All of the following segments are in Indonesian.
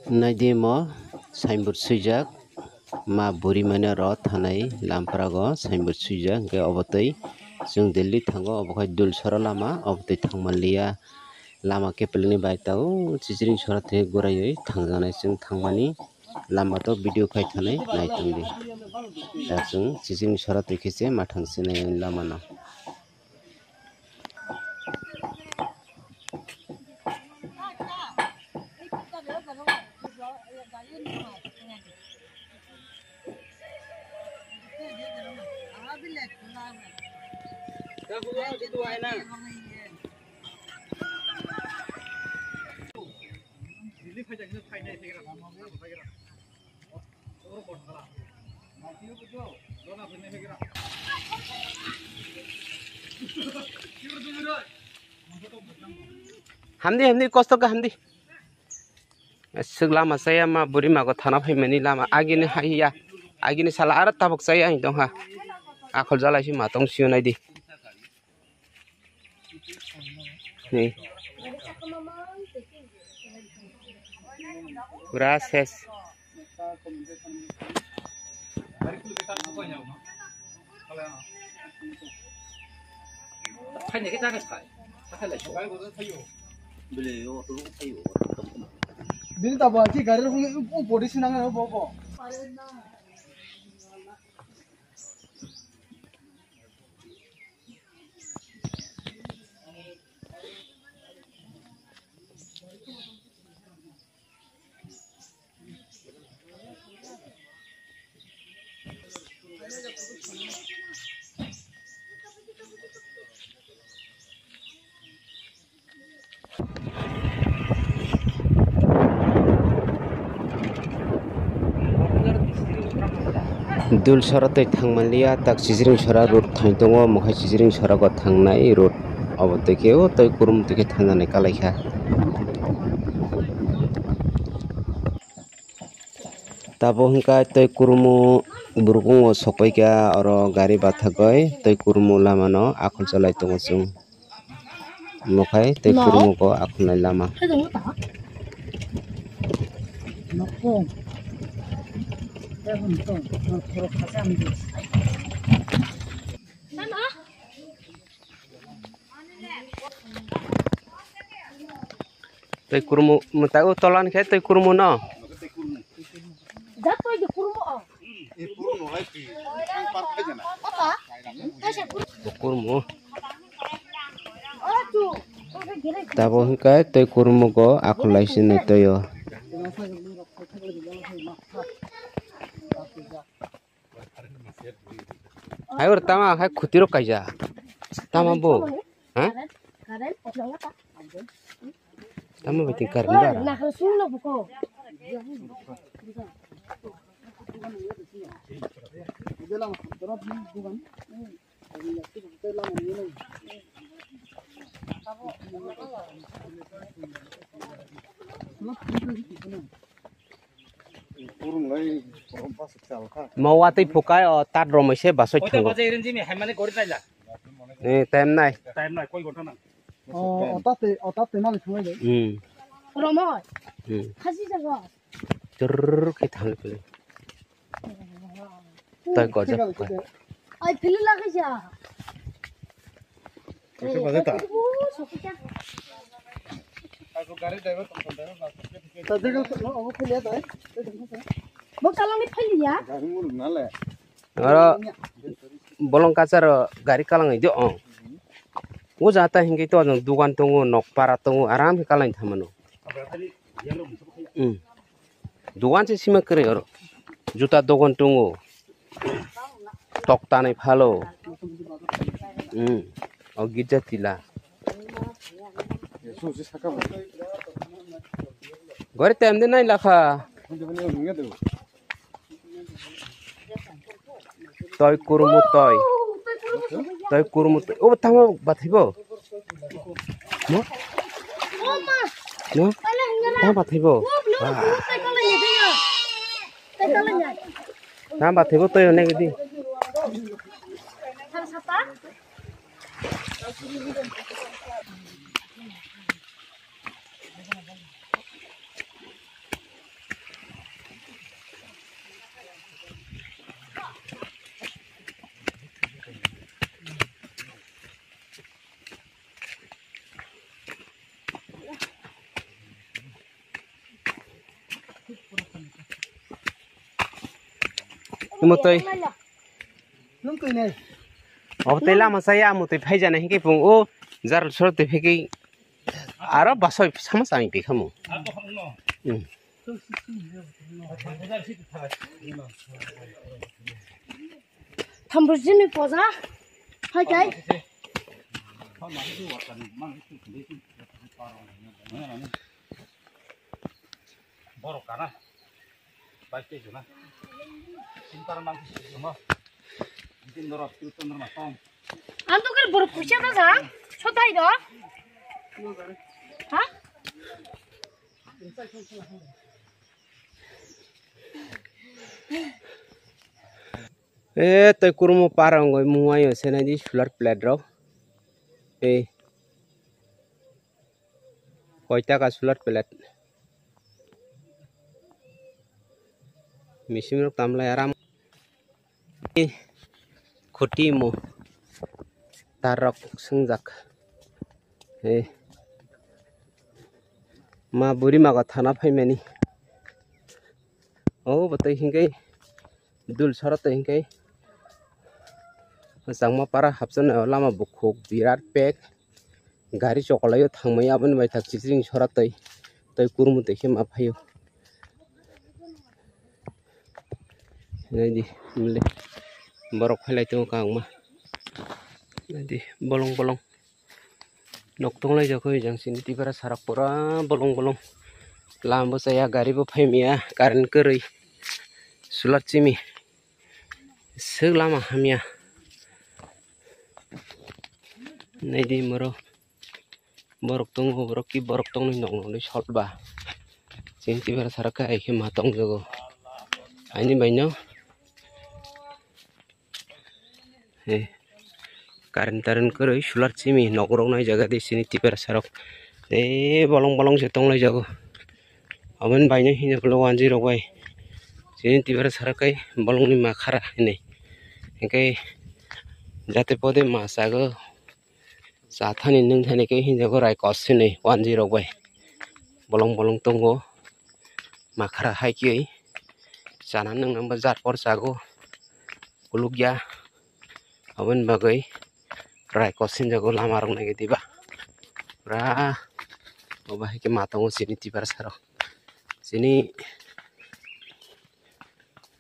Naidimo signboard sujak ma buri mane ro thanai lamprago signboard sujak ke obotei jung Delhi thango obokai dulsara lama obotei thangmanliya lama kepelni bai tao chichiring sora the goraioi thangjanai chung thangmani lama to video khai thanai naitongdi chung chichiring sora tuikese mathang sinai lama no. Hamdi kosto ka hamdi lama saya ma buri mago thana phaimani lama agini haiya agini sala ara tabok saya hi dong ha akhol jalai si matong siunai di ni gracias Bili tabo ki garir hung body sinang na bobo. dul sora tei thangmanliya tak chichiring sora road thaitongo mokhai chichiring sora go thangnai road obotei keo tei kurum tei thangnani kalaikha tabo hingka tei kurumu burkungo sopaika oro gari bathakoi tei kurumu lama no akhol chalai tongo chung mokhai tei kurumu ko akhulnai lama tei kurumu mutai tolan khai tei kurumu no kurumu tabo hingka tei kurumu ko akhulai sinai toyo ayo tama khai khutiro kaija tama bo ha tama beting karindara mau watei phukai o tat romaise basoi thango time nai koi gota na. Otate mal thoi de. Romoy. Khasi jaga. Cer kai thang pele tai ko ja Ai pilu lagi ja. Oke bageta. Aku gari driver tonton tadi kalau aku pilih ya mau kalau ni pilih ya gari mulu nale aro bolong kacar gari kalang idio ong wo jata hingi to dugan tongo nok para tongo aram kalang thamano dugan se sima kare aro juta dogon tongo tokta nai phalo o gidja tila gori tem de nai lakha toy kurumu toy o tama bathaibo no no tama bathaibo tama bathaibo toy ne gidi Mutoi. Nung tui này. Obotoi lama saya mutoi phaijana hingke pung o jar sor te pheki aro basoi sama sami bikamu. Thambur jimi poza. Hai kai. Borok kana. Baik itu na. Sintar mang semua. Mungkin dorot itu normal tong. Antu kan borok kusia ta sa. Sotai do. Ha? Toi kurmo parang goi muai sena di solar plate ro. Koita ka solar plate. Mesin rok tamlai aram. Khoti mo tarok sungjak. Ma buri ma ka thana phaimani. Oh batai hingkai dul sarat hingkai. Sangma para hapsan lama bukhuk birat pek gari chokolayo thangmai abon bai thak chisring soratai toi kurmu tekhe ma phayo nadi mile borok khalai to kangma nadi bolong noktong lai jakoi jangsin tibara sarak pura bolong lambo saya gari bo phaimia karan kerei sulat chimi seg lama hamia nadi moro borok tong ni nong ni solba cinti ber saraka ai matong jogo ani baino karan kerei sulat chimi nogrong nai jaga di sini tiber sarok bolong se tong lai jago aben baino hine klo 10 bai sini tiber sarakai bolong ni makhara ini engkai jate pode masago sathani nung thani ke hinjago rai kosini 10 bai bolong tongo makhara haiki sana nung nang bazar por sago kulugya aben bagai rai kosin jago lama rong nage diba pra oba ke matongo sini tibar saro sini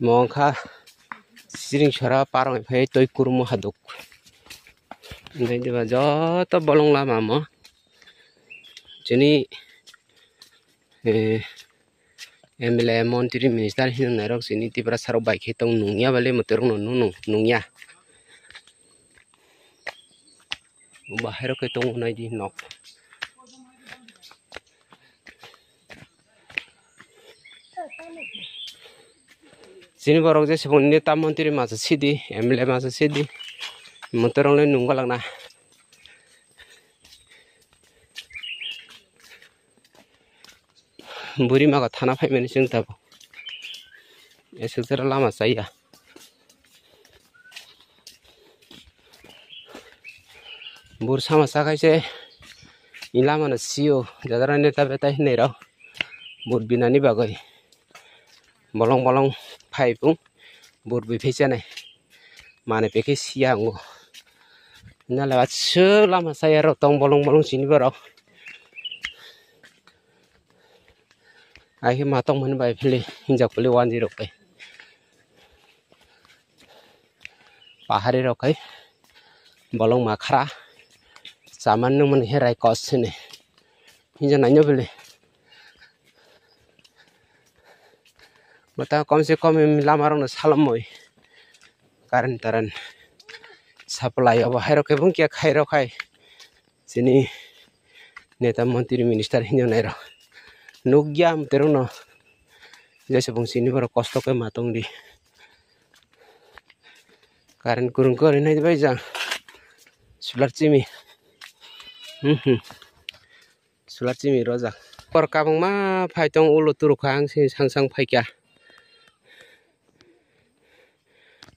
mongkha siring sara parang phai toi kurmu haduk ngai diba joto bolong lama mo sini MLA Montri Minister hin narok sini tibar saro bai khetong nungya bale motorong nungya bahero ke tong nai di nok sini borok je sebon neta mantri masa sidi MLA masa sidi motorong le nunggalangna buri maga thana phaimani sing tabo esutera lama saya bur sama sakai se ilama na sio jadara neta beta hinai ro bur binani bagai bolong phaipung bur bifecha nai mane peke siango nala se lama saya ro tong bolong sini baro ai matong man bai phili hinjak puli 10 pai pahari ro kai bolong makhara saman nung man herai kosine hinja nanyo beli mata kom se kom lama rong na salam moi karan taran supply aba hairo ke bung kia khairo khai sini neta mantri minister hinjo nairo nugyam terono jase bung sini baro kosto ke matong di karan kurung kori nai bai jang sular chimi sular chimi roja por kabung ma phaitong ulo turu khang si sang phaikya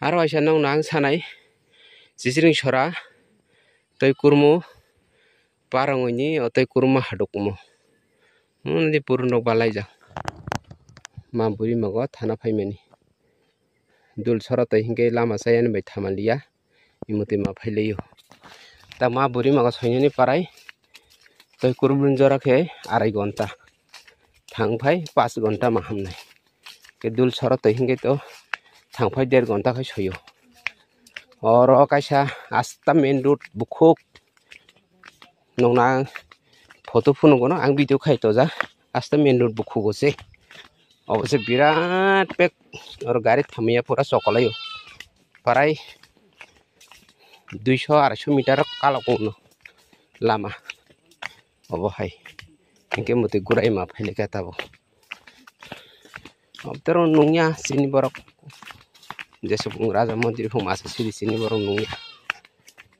aro aisa nong nang sanai sisiring sora toi kurmu parangoni otoi kurma hadukmo di purno balai ja ma buri mago thana phaimani dul sorot hingke lama saya bai thamalia imuti ma phaileyo ta ma buri maga soinani parai toi kurbun jora khe arai gonta thangphai 5 ঘন্টা ma hamnai ke dul sorot hingke to thangphai 1.5 ঘন্টা khai soyo oro kaisa asta main road bukhuk nongna photo phuno gono ang video khai to ja asta main road bukhuk ose obose birat pek oro gari thamia pura sokolayo parai 200-250 meter kalakono lama obo hai hingke muti gurai ma phaile ka tabo obtero nungya sini borok jesubung raja mandir hu masa sini borok nungya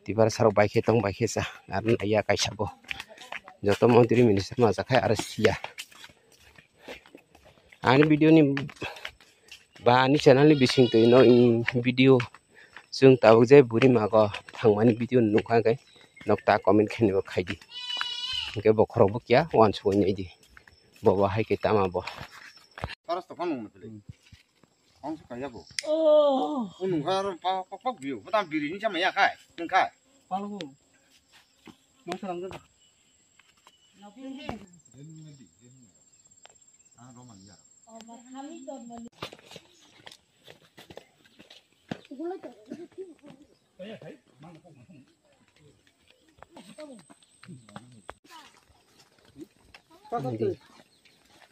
tibar sarok baikhe tong baikhe sa ar naya kaisa bo joto mantri minister ma jakhai ar sia ani video ni ba ani channel ni bising to no video जों ताबो जे बुरि मागो थांमानि भिडिअ नुखाखै नक्ता कमेन्ट खेनिबो खाइदि के बखरबो किया वान सयनायदि बबा हायके तामाबो Taras to kanong na pili. Ang sa kaya po. Unong ka pag view. Patang biri ni siya maya kai. Nung kai. Paano ko? Masarang ganda.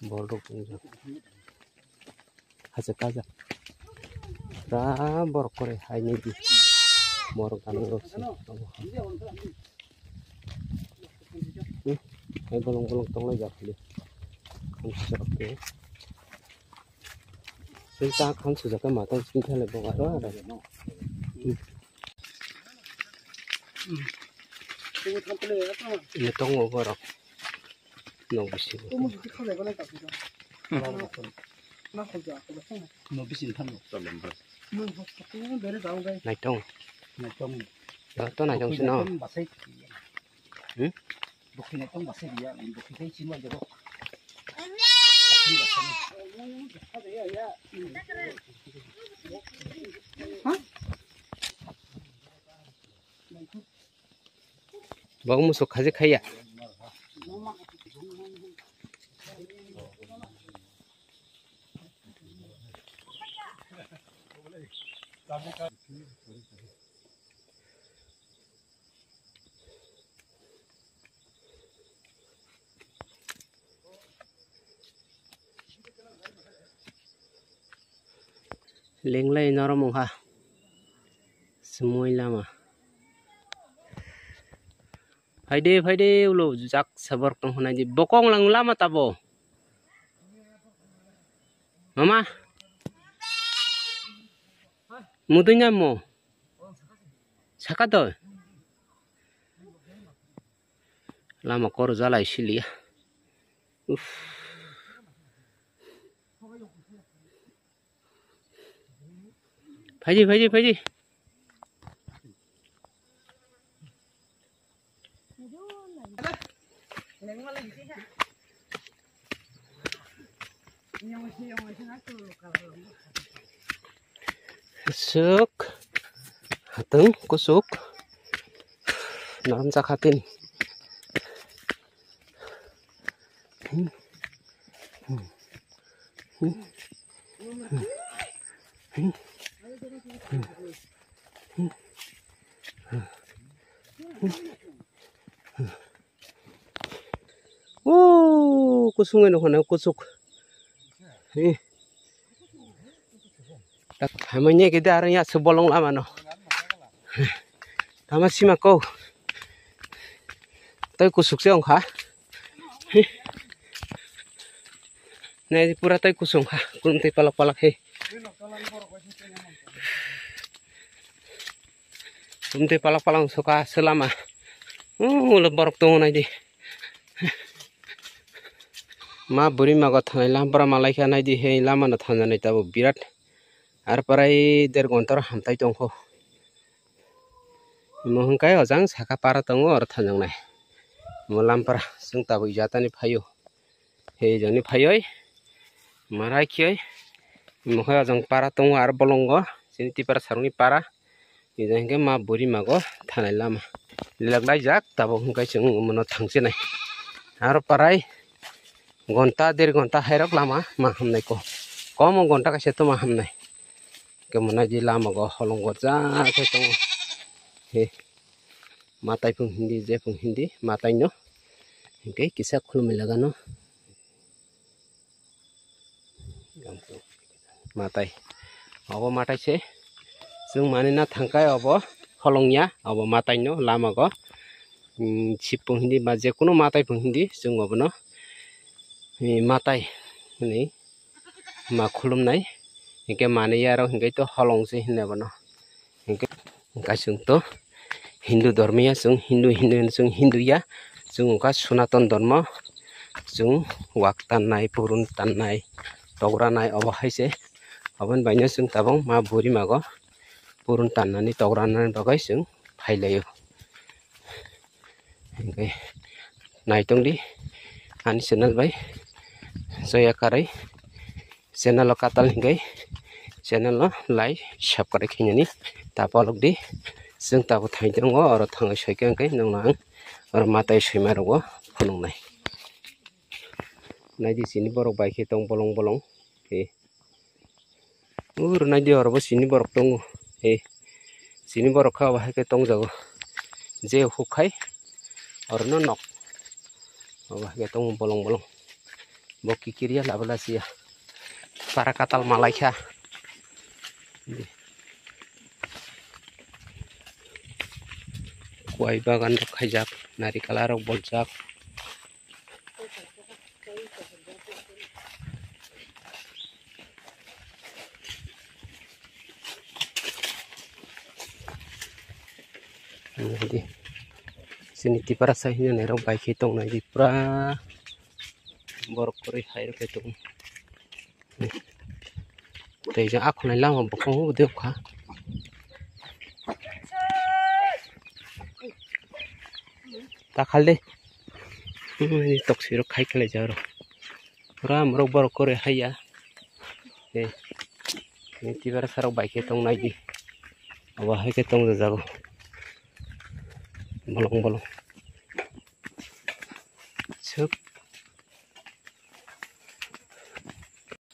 Boldok haja kaja ra bor kore haini di mor kan roksi ai bolong tong lai jakli kan sarap ke senta kan suja ka matang sinta le bonga ro ara ini tong over no bisi No bisin tham no. Problem bro. nai tong Na tong. to nai tong sino Basay. Bukti na tong basay dia. Bukti kay sino jago. bang musuk khaje khaya lenglai noromong ha semua lama faide ulo jak sabar tong hona di bokong lang lama tabo mama mudunya mo sakato lama kor jala isilia faide suk hateng kusuk naram jakatin kusungin ako na kusuk tak hamanya kita aranya sebolong lama no tama sima kau tay kusuk siang ha nai pura tay kusung ha kurung tay palak he kurung tay palak suka selama lebarok tong nai di ma buri mago thanai lampara malai khanai di he lama na thanjanai tabo birat ar parai 1.5 ঘন্টার hamtai tongkho mohongkai ojang saka para tongo or thanjangnai mo lampara jung tabo jatani phayo he joni phayoi marai khoi mohai ajang para tongo ar bolongo sini tipara sarungni para ijang hingke ma buri mago thanai lama lilaklai jak tabo hingkai chung mono thangsinai aro parai gonta 1.5 gonta hairok lama ma hamnai ko komo gonta kaisa to ma hamnai kemana ji lama go holongo ja ke tongo he matai pung hindi je pung hindi matai no hingke kisa khulumai lagano matai abo matai se जों मानोना थांखाय अब हलंनिया अब माताय no lama go sipung hindi ba je kuno matai pung hindi जों अबनो matai ni ma khulumnai hingke manei aro hingke to holong se hinne bono hingke जों to Hindu धर्मिया जों Hindu ya जों का सनातन धर्म जों wak tanai purun tanai togranai अब हायसे अबन बायनो जों tabong ma buri mago purun tanani togranani bagai जों फाइलायो hingke naitongdi ani channel bai joya karai channel katal hingke channel no like subscribe khinani tapalok di जों tabo thaidongo aro thangai soike hingke nongnang aro matai soimarogo phunungnai naidi sini borok bai khe tong bolong bolong he ur naidi aro bo sini borok tongo he sini borok kha ba ke tongjago je hukai aro no nok aba ke tong bolong bolong bo kikiria labalasia para katal malaikha kuai bagan rok khaijak narikal rok boljak di sini tipara sahina nerok bai khe tong nai di pura borok kori hai rok tong tei ja akhonai lama bokong u de kha ta khalde toksiro khai khle jaro pura morok borok kori hai ya e tipara sarok bai khe tong nai di aba hai ke tong jago bolong bolong suk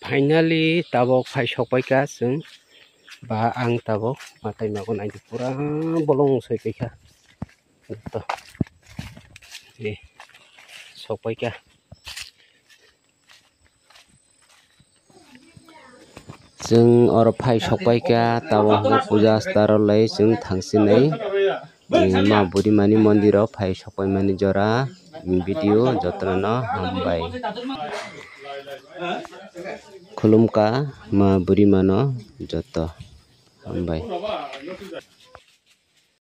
finally tabok phai sokpai ka जों ba ang tabok matai mago nai pura bolong soikai kha to e sokpai ka जों oro phai sokpai ka tabok puja staro lai जों thangsinai ma buri mani mondiro phai sokpai mani jora video jotono hambai khulumka ma buri mano joto hambai